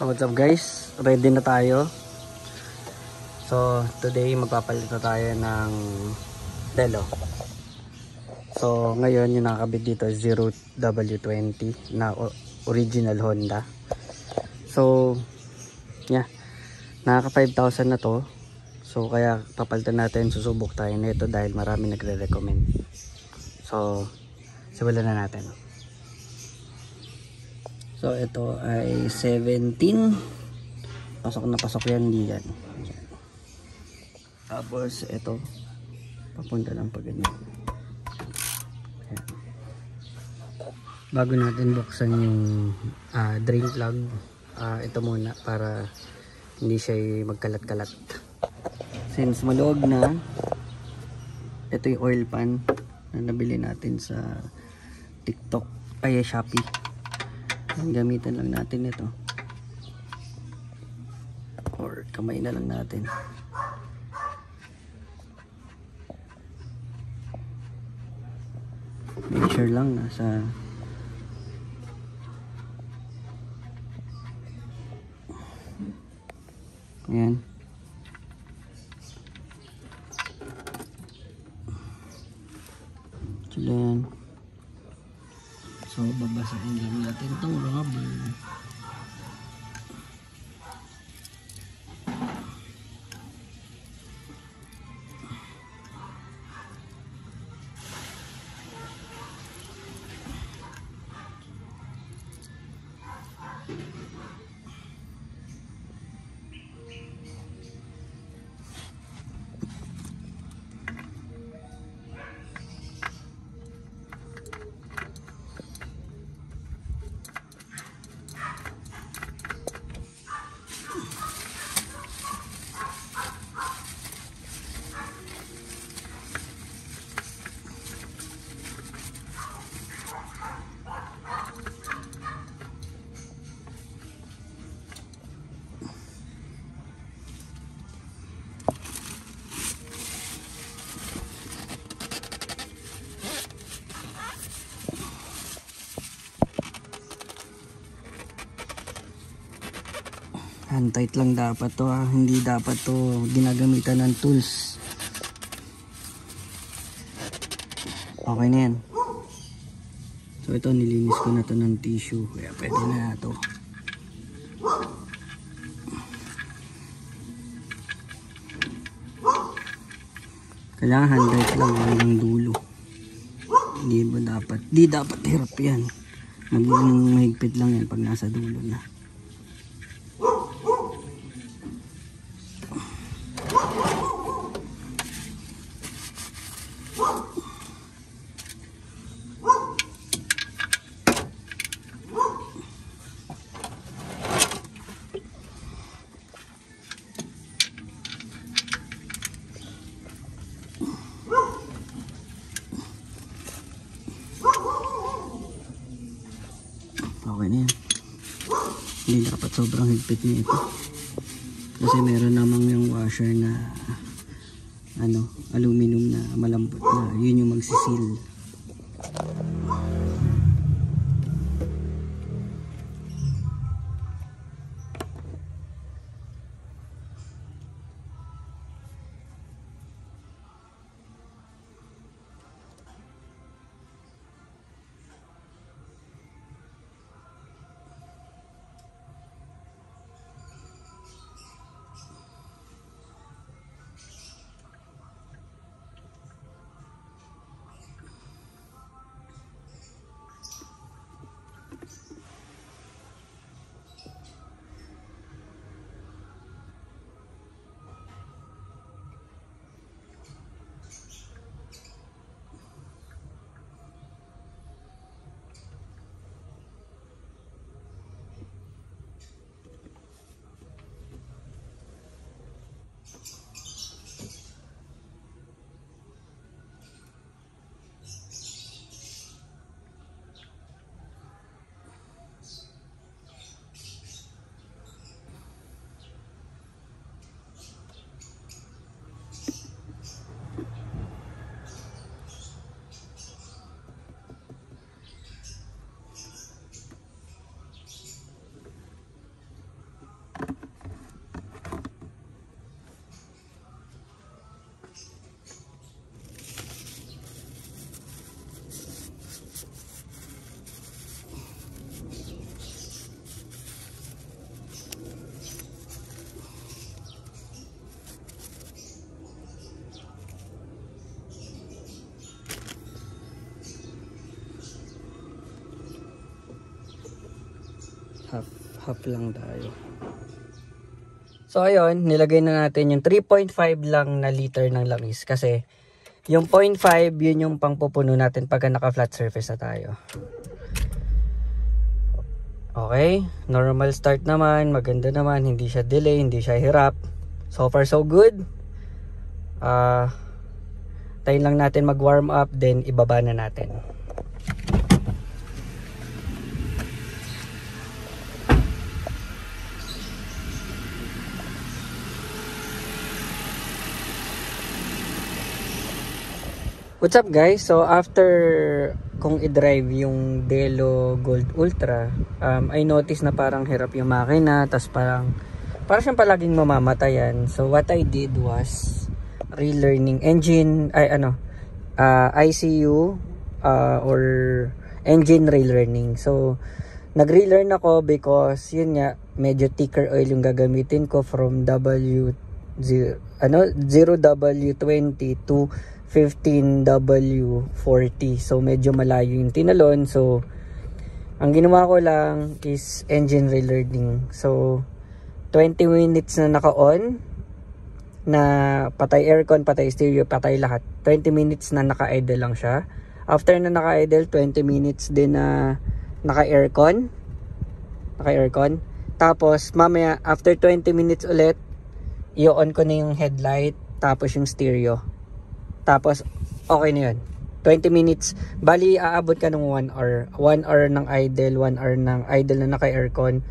So what's up guys, ready na tayo. So today magpapalit na tayo ng Delo. So ngayon yung nakakabit dito 0W20 na original Honda. So yeah, nakaka 5,000 na to. So kaya papalitan natin, susubok tayo nito dahil marami nagre-recommend. So simulan na natin. So ito ay 17. Pasok na pasok yan diyan. Tapos ito papunta lang pag ganyan. Ayan. Bago natin buksan yung drain plug, ito muna para hindi siya magkalat-kalat. Since maluwag na, ito yung oil pan na nabili natin sa TikTok ay Shopee. Gamitan lang natin ito or kamay na lang natin. Make sure lang nasa ayan. Diyan. So babasahin lang natin itong rubber. Hand tight lang dapat to hindi dapat to ginagamitan ng tools. Okay na yan. So ito nilinis ko na to ng tissue kaya pwede na to. Kailangan hand tight lang hanggang dulo. Di dapat hirap yan. Magiging mahigpit lang yan pag nasa dulo na. Okay na yan. Hindi dapat sobrang higpit niya ito. Kasi meron namang yung washer na aluminum na malambot na. Yun yung magsisil. half lang tayo. So ayun, nilagay na natin yung 3.5 lang na liter ng langis kasi yung 0.5 yun yung pangpupuno natin pagka naka flat surface na tayo. Okay, normal start naman, maganda naman, hindi siya delay, hindi siya hirap. So far so good. Tayo lang natin mag warm up, then ibaba na natin. What's up guys? So after kung i-drive yung Delo Gold Ultra, I noticed na parang hirap yung makina, tas parang siyang palaging mamamatayan. So what I did was relearning engine, ICU or engine relearning. So nag-relearn ako because yun nga, medyo thicker oil yung gagamitin ko from 0W20 to 15W40. So medyo malayo yung tinalon. So ang ginawa ko lang is engine relearning. So 20 minutes na naka-on, na patay aircon, patay stereo, patay lahat. 20 minutes na naka-idle lang siya. After na naka-idle, 20 minutes din na naka-aircon. Tapos mamaya after 20 minutes ulit, i-on ko na yung headlight tapos yung stereo. Tapos, okay na yun. 20 minutes. Bali, aabot ka ng 1 hour. 1 hour ng idle, 1 hour ng idle na naka-aircon,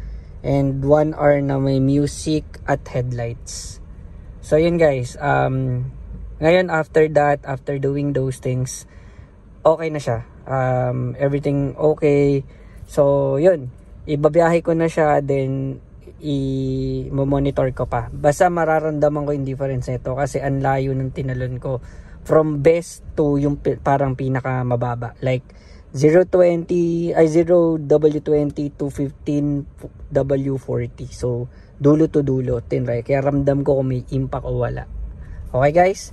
and 1 hour na may music at headlights. So, yun guys. Ngayon, after that, after doing those things, okay na siya. Everything okay. So, yun. Ibabiyahe ko na siya, then i-monitor ko pa. Basta mararamdaman ko yung difference nito kasi ang layo ng tinalon ko from best to yung parang pinaka mababa, like 0W20 to 15W40. So dulo to dulo, tinry. Kaya ramdam ko kung may impact o wala. Okay guys,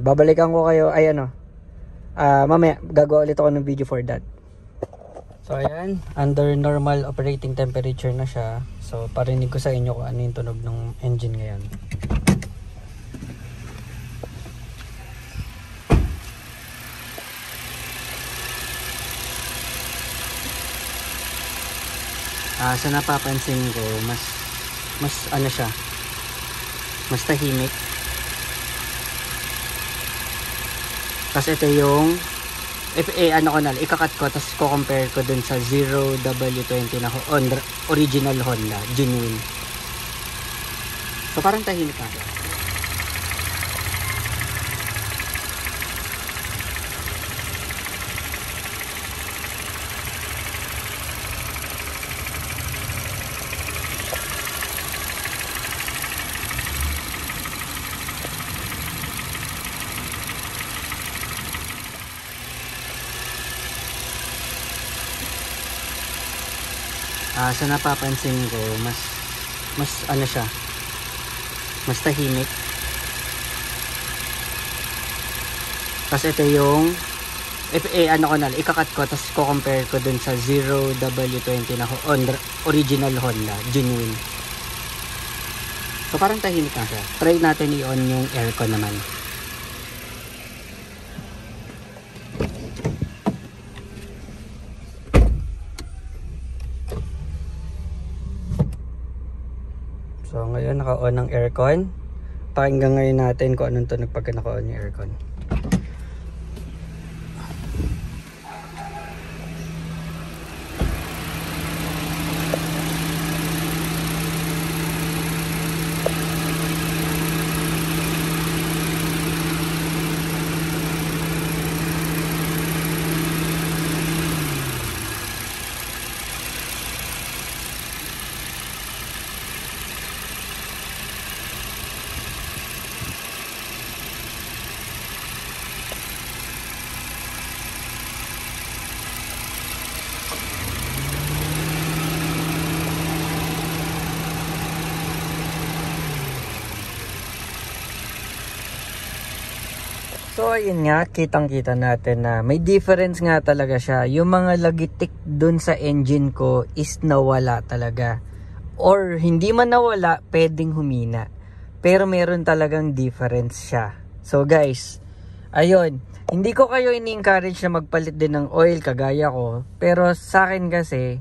babalikan ko kayo mamaya gagawa ulit ako ng video for that. So ayan, under normal operating temperature na siya. So parinig ko sa inyo kung ano yung tunog ng engine ngayon. Sa napapansin ko, mas ano siya, mas tahimik. Kasi ito yung ikakat ko, tapos ko-compare ko dun sa 0W20 na original Honda, genuine. So parang tahimik na siya. Sa napapansin ko, mas ano siya, mas tahimik. Kasi ito yung ikakat ko, tapos ko-compare ko dun sa 0W20 na original Honda, genuine. So parang tahimik na siya. Try natin i-on yung aircon naman. So ngayon naka-on ang aircon. Pakinggan ngayon natin kung anong tunog pagka naka-on yung aircon. So ayun nga, kitang-kita natin na may difference nga talaga siya. Yung mga lagitik dun sa engine ko is nawala talaga. Or hindi man nawala, pwedeng humina. Pero meron talagang difference siya. So guys, ayun. Hindi ko kayo ini-encourage na magpalit din ng oil kagaya ko. Pero sa akin kasi,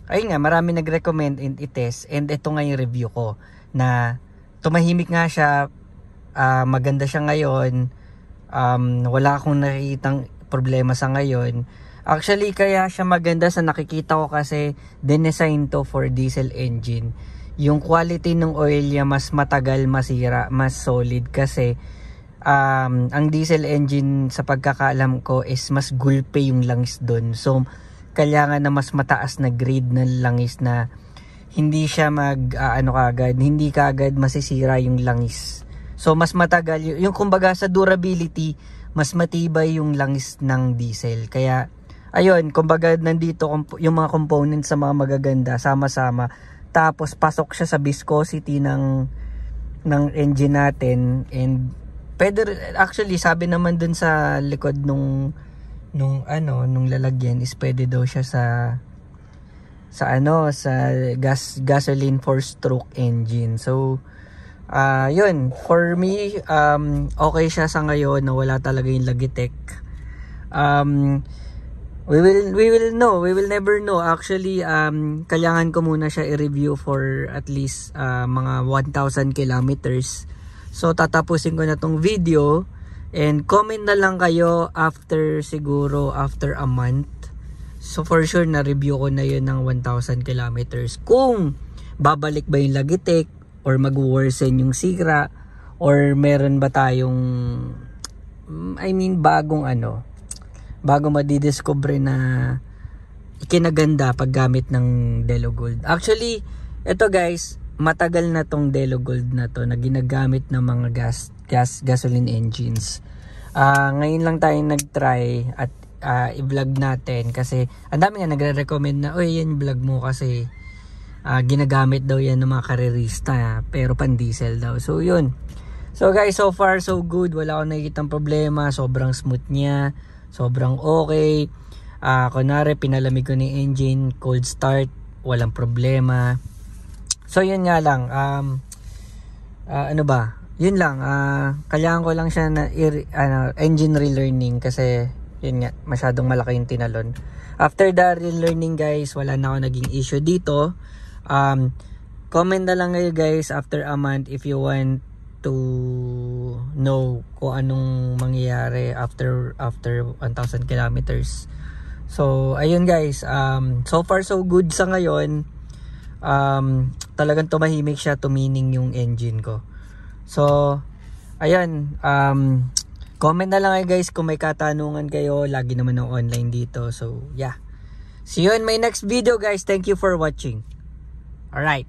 ayun nga, marami nag-recommend and i-test. And ito nga yung review ko. Na tumahimik nga siya. Maganda siya ngayon. Wala akong nakikitang problema sa ngayon. Actually, kaya siya maganda sa nakikita ko kasi dinesign to for diesel engine. Yung quality ng oil niya mas matagal masira, mas solid kasi ang diesel engine sa pagkakaalam ko is mas gulpe yung langis doon. So, kailangan na mas mataas na grade ng langis na hindi siya hindi kaagad masisira yung langis. So mas matagal yung kumbaga sa durability, mas matibay yung langis ng diesel. Kaya ayun, kumbaga nandito yung mga components sa mga magaganda sama-sama. Tapos pasok siya sa viscosity ng engine natin, and actually sabi naman dun sa likod nung lalagyan is pwede daw siya sa gasoline 4-stroke engine. So yun, for me, okay siya sa ngayon na wala talaga yung Logitech. We will never know. Actually, kailangan ko muna siya i-review for at least mga 1,000 kilometers. So, tatapusin ko na tong video, and comment na lang kayo after a month. So, for sure, na-review ko na yun ng 1,000 kilometers. Kung babalik ba yung Logitech, or mag-worsen yung sira, or meron ba tayong bago madidiscover na ikinaganda pag gamit ng Delo Gold. Actually, ito guys, matagal na tong Delo Gold na to na ginagamit ng mga gasoline engines. Ngayon lang tayo nag-try at i-vlog natin kasi ang dami nga nagre-recommend na, oy, yan vlog mo kasi ginagamit daw yan ng mga karerista pero pan diesel daw. So yun. So guys, so far so good. Wala akong nakikitang problema. Sobrang smooth niya. Sobrang okay. Kunwari pinalamig ko ni engine, cold start, walang problema. So yun nga lang. Yun lang. Kailangan ko lang siya na engine relearning kasi yun nga, masyadong malaki yung tinalon. After the relearning guys, wala na ako naging issue dito. Comment na lang kayo guys after a month if you want to know kung anong mangyayari after 1,000 kilometers. So ayun guys, so far so good sa ngayon. Talagang tumahimik siya, tumining yung engine ko. So ayun, comment na lang kayo guys kung may katanungan kayo. Lagi naman ako online dito. So yeah, see you in my next video guys. Thank you for watching. Alright.